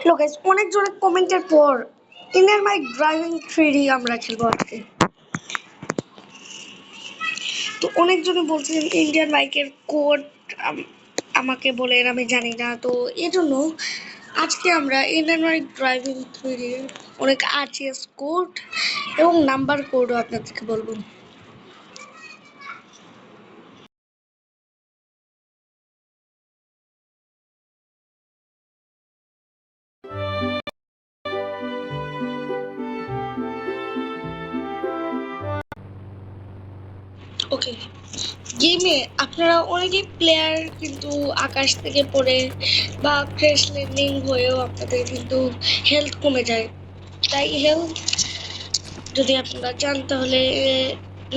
Hello guys, অনেক জোরে কমেন্টের পর ইন্ডিয়ান বাইক ড্রাইভিং 3D আমরা খেলবো আজকে। তো অনেকজনে বলছেন ইন্ডিয়ান বাইকের কোড আমাকে বলেন, আমি জানি না। তো এই জন্য আজকে আমরা ইন্ডিয়ান বাইক ড্রাইভিং 3D অনেক আরটিএস কোড এবং নাম্বার কোডও আপনাদেরকে বলবো। ওকে, গেমে আপনারা অনেকেই প্লেয়ার কিন্তু আকাশ থেকে পড়ে বা ক্র্যাশ ল্যান্ডিং হয়েও আপনাদের কিন্তু হেলথ কমে যায়। তাই হেলথ যদি আপনারা চান তাহলে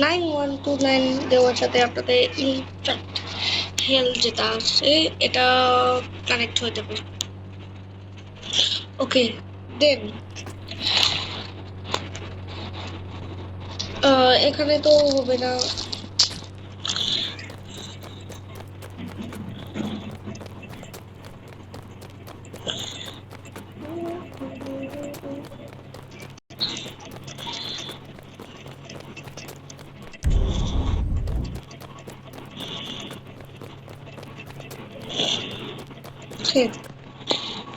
9129 দেওয়ার সাথে আপনাদের ইনফ্যাক্ট হেলথ যেটা আছে এটা কানেক্ট হয়ে যাবে। ওকে, দেন এখানে তো হবে না।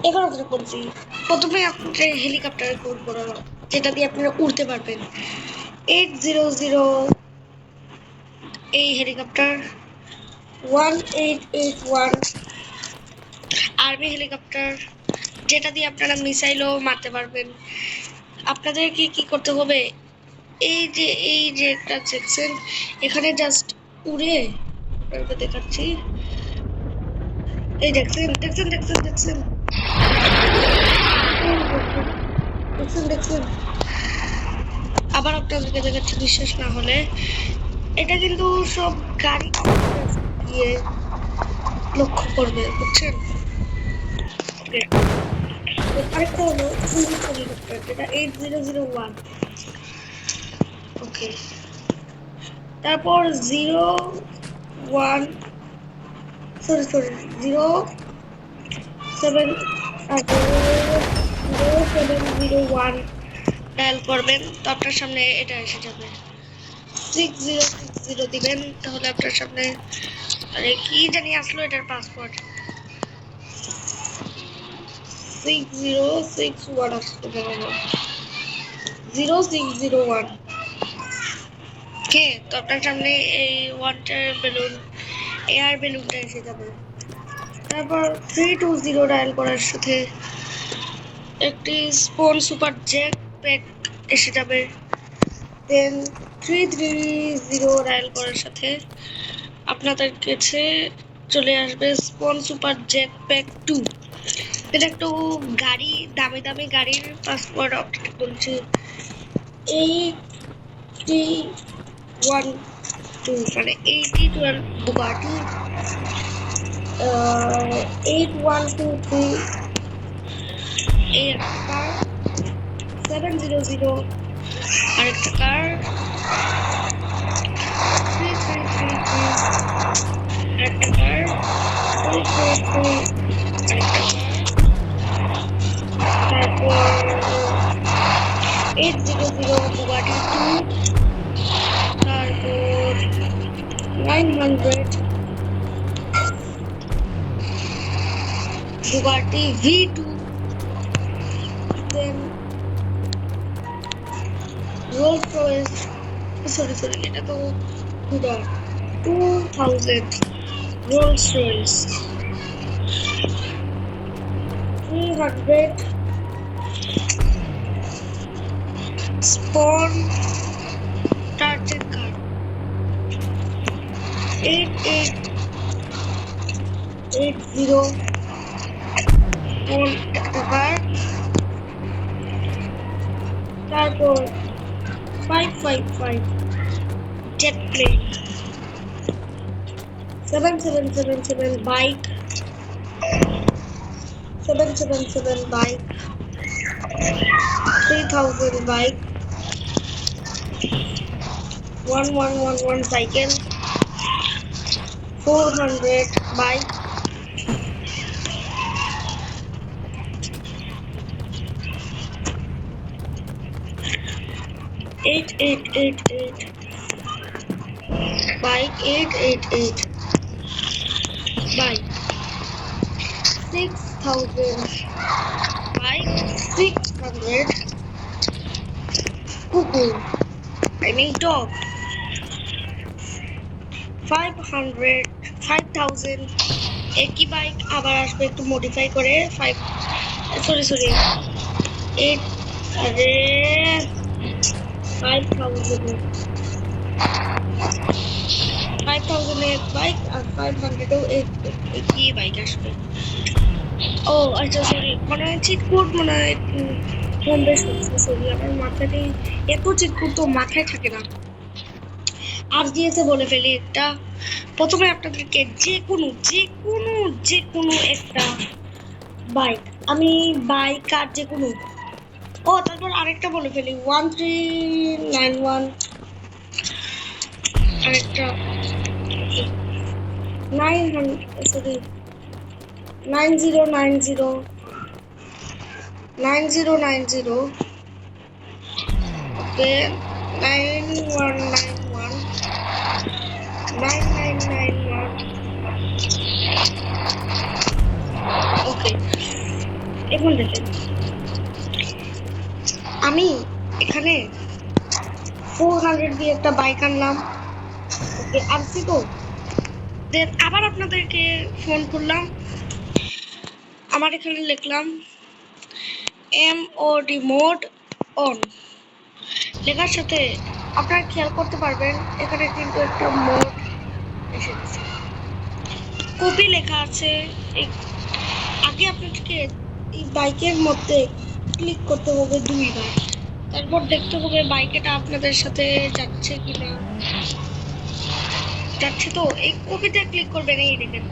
এখন আপনারা করছি প্রথমে আপনাদের হেলিকপ্টারের কোড বলা, যেটা দিয়ে আপনারা উড়তে পারবেন। 800 এই হেলিকপ্টার, 1881 আর্মি হেলিকপ্টার, যেটা দিয়ে আপনারা মিসাইলও মারতে পারবেন। আপনাদেরকে কি করতে হবে, এই যে একটা সেকশন, এখানে জাস্ট উড়ে আপনাদেরকে দেখাচ্ছি। এই দেখছেন দেখছেন দেখছেন দেখছেন দেখছেন দেখছেন আবার আপনাদেরকে দেখাচ্ছি, বিশ্বাস না হলে। এটা কিন্তু সব গাড়ি দিয়ে লক্ষ্য করবে, বুঝছেন? আরেকটা হলো হেলিকপ্টার, যেটা 8001। ওকে, তারপর 01 সরি 0701 ডায়াল করবেন, তো আপনার সামনে এটা এসে যাবে। 6060 দিবেন, তাহলে আপনার সামনে, আরে কি জানি আসলো এটার পাসওয়ার্ড, 6061 আসতে পারবো, 0601। কে তো আপনার সামনে এই ওয়াটার বেলুন, এয়ার বেলুনটা এসে যাবে। তারপর 320 ডায়াল করার সাথে একটি স্পন সুপার জেট প্যাক এসে যাবে। দেন 330 ডায়াল করার সাথে আপনাদের কাছে চলে আসবে স্পন সুপার জেট প্যাক 2। এটা একটু গাড়ি, দামি দামি গাড়ির পাসওয়ার্ড আপনাকে বলছি, 8012 মানে 8012 বুগাটি, 8123 এই একটা কার, 700 আরেকটা কার, 3333 আরেকটা কার, 333 আরেকটা কার, তারপর 800 বুগাটি 2, তারপর 900 বুগাটি V2, দেন রোলস রয়েস, সরি এটা তো 2000 রোলস রয়েস, 300 স্পন টার্চের কার, 8880 কার, তারপর 555 jet plane, 7777 bike, 777 bike, 3000 bike, 1111 cycle, 400 bike, 8888 bike 888 bike 6000 bike 600 cuckoo I mean dog 500 5000 একই বাইক আবার আসবে একটু মডিফাই করে 5 সরি 8 আরে 5000 এক বাইক আর 500 একই বাইক আসবে ও আচ্ছা সরি মানে চিট কোড মানে কম বেশ হচ্ছে সরি আমার মাথাতে এত চিট কোড তো মাথায় থাকে না আর দিয়েছে বলে ফেলি একটা প্রথমে আপনাদেরকে যে কোনো একটা বাইক আমি বাইক আর যে কোনো ও তারপর আরেকটা বলে ফেলি 1391 আরেকটা 900 সরি 9090 ওকে 9191 9991 ওকে এখন দেখেন আমি এখানে 400 দিয়ে একটা বাইক আনলাম ওকে আনছি তো দেন আবার আপনাদেরকে ফোন করলাম আমার এখানে লিখলাম MOD মোড অন লেখার সাথে আপনারা খেয়াল করতে পারবেন এখানে কিন্তু একটা মোড এসেছে কপি লেখা আছে আগে আপনাদেরকে এই বাইকের মধ্যে ক্লিক করতে হবে 2 বার তারপর দেখতে হবে বাইকটা আপনাদের সাথে যাচ্ছে কিনা যাচ্ছে তো এই কপিতে ক্লিক করবেন এই দেখেন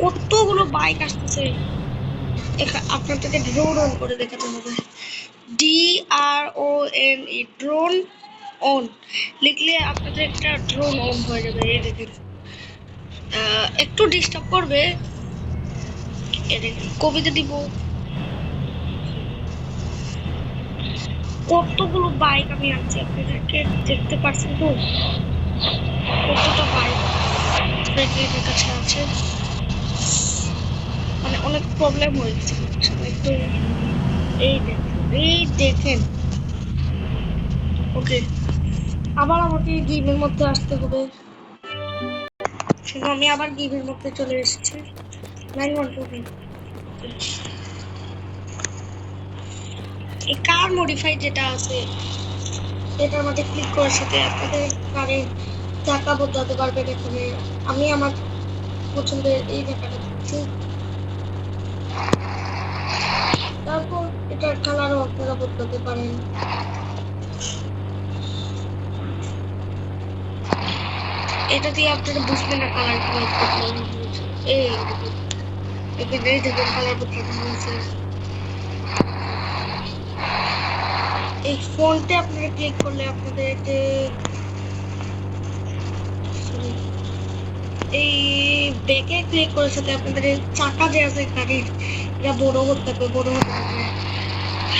কতগুলো বাইক আসতেছে আপনাদেরকে ড্রোন অন করে দেখাতে হবে DRONE ড্রোন অন লিখলে আপনাদের একটা ড্রোন অন হয়ে যাবে এই দেখেন একটু ডিস্টার্ব করবে এই দেখেন কবিতা দিব কতগুলো বাইক আমি আনছি আপনাদেরকে দেখতে পাচ্ছেন তো কতটা বাইক আপনাদের কাছে আছে মানে অনেক প্রবলেম হয়েছে একটু এই দেখেন ওকে আবার আমাকে গেমের মধ্যে আসতে হবে আমি আবার গেমের মধ্যে চলে এসেছি 912 এই কার মডিফাই যেটা আছে এটার মধ্যে ক্লিক করার সাথে আপনাদের কারে চাকা বদলাতে পারবেন এখানে আমি আমার পছন্দের এই জায়গাটা দিচ্ছি তারপর এটার কালারও আপনারা বদলাতে পারেন এটা দিয়ে আপনারা বুঝবেন না কালার এই দেখেন কালার বদলাতে হয়েছে এই ফন্টে আপনারা ক্লিক করলে আপনাদেরকে এই ব্যাকে ক্লিক করার সাথে আপনাদের চাকা যে আছে গাড়ির এটা বড় হতে হবে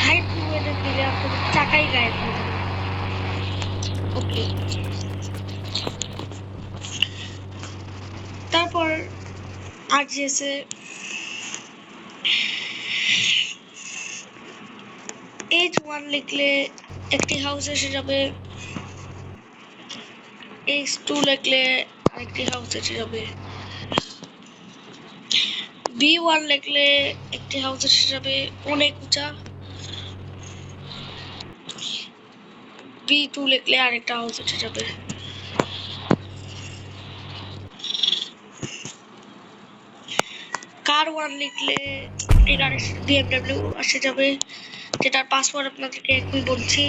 হাইট মুভমেন্ট দিলে আপনাদের চাকাই গায়েব হয়ে যাবে ওকে তারপর আর যেছে H1 লিখলে একটি হাউস এসে যাবে H2 লিখলে আরেকটি হাউস এসে যাবে B1 লিখলে একটি হাউস এসে যাবে অনেক উঁচা B2 লিখলে আরেকটা হাউস এসে যাবে কার 1 লিখলে একটি গাড়ি BMW এসে যাবে যেটার পাসওয়ার্ড আপনাদেরকে এখন বলছি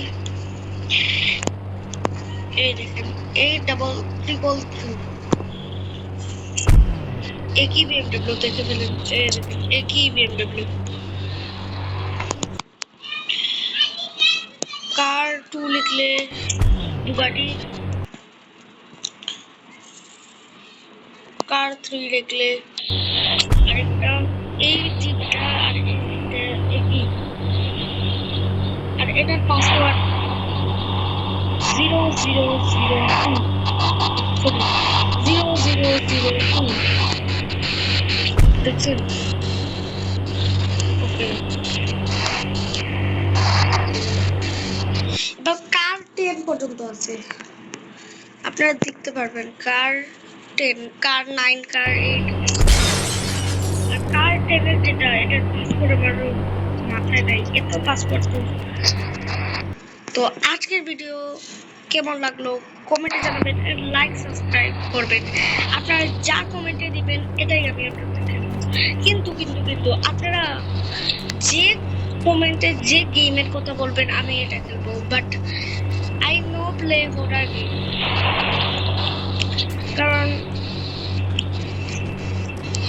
এই দেখেন 8333 একই BMW দেখে ফেলেন এই দেখেন একই BMW কার 2 লিখলে বুগাটি কার 3 লিখলে আরেকটা এই জিপটা আর এইটা একই আর এটার পাসওয়ার্ড 0002 দেখছেন? ওকে, এবার কার 10 পর্যন্ত আছে আপনারা দেখতে পারবেন। কার 10, কার 9, কার 8 আর কার 10 এর যেটা এটা পাসপোর্ট আমার মাথায় নাই, এত পাসপোর্ট। তো আজকের ভিডিও কেমন লাগলো কমেন্টে জানাবেন, লাইক সাবস্ক্রাইব করবেন। আপনারা যা কমেন্টে দিবেন এটাই আমি আপনাদের দেব। কিন্তু কিন্তু কিন্তু আপনারা যে কমেন্টে যে গেমের কথা বলবেন আমি এটা খেলবো, but I no play horror game, কারণ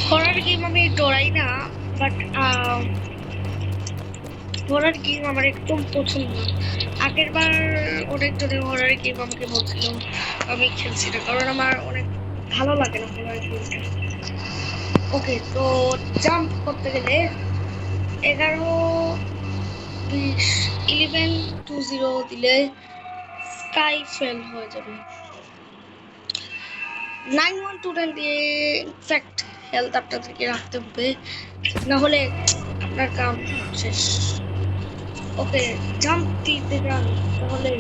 হরার গেম আমি ডরাই না, বাট হরার গেম আমার একদম পছন্দ না। আগের বার অনেকজনের হরার গেম আমাকে বলছিল, আমি খেলছি না কারণ আমার অনেক ভালো লাগে না হরার গেমটা। ওকে, তো জাম্প করতে গেলে 11 20 11 20 দিলে স্কাই ফেল হয়ে যাবে। 9129 দিয়ে ইনফ্যাক্ট হেলথ আপনাদেরকে রাখতে হবে, না হলে আপনার কাম শেষ। ওকে, জাম্প দিতে যান তাহলে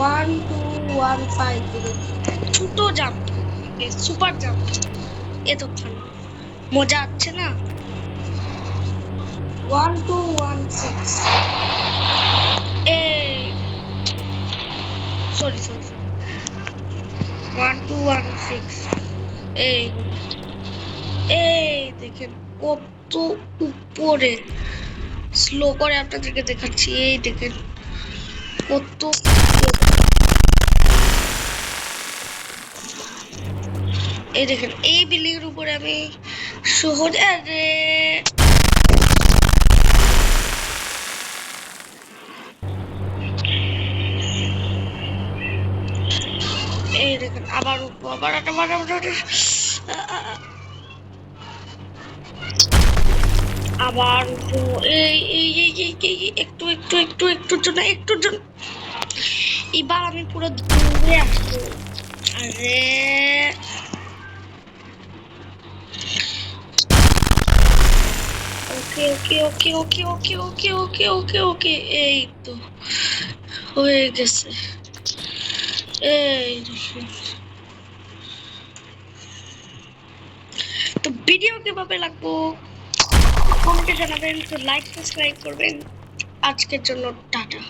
1215 দিবেন, ছোট জাম্প, সুপার জাম্প। এতক্ষণ মজা আছে না? 1216 এই সরি 1216 এই এই দেখেন কত উপরে। স্লো করে আপনাদেরকে দেখাচ্ছি, এই দেখেন কত। এই দেখেন এই বিল্ডিং এর উপরে আমি সহজে এই দেখেন আবার উঠবো, আবার আবার উঠবো। এই এই একটু একটু একটু একটুর জন্য এবার আমি পুরো দূরে আসবো। আরে ওকে ওকে ওকে ওকে ওকে ওকে ওকে ওকে ওকে এই তো হয়ে গেছে। এই তো ভিডিও কিভাবে লাগবো কমেন্টে জানাবেন, তো লাইক সাবস্ক্রাইব করবেন। আজকের জন্য টাটা।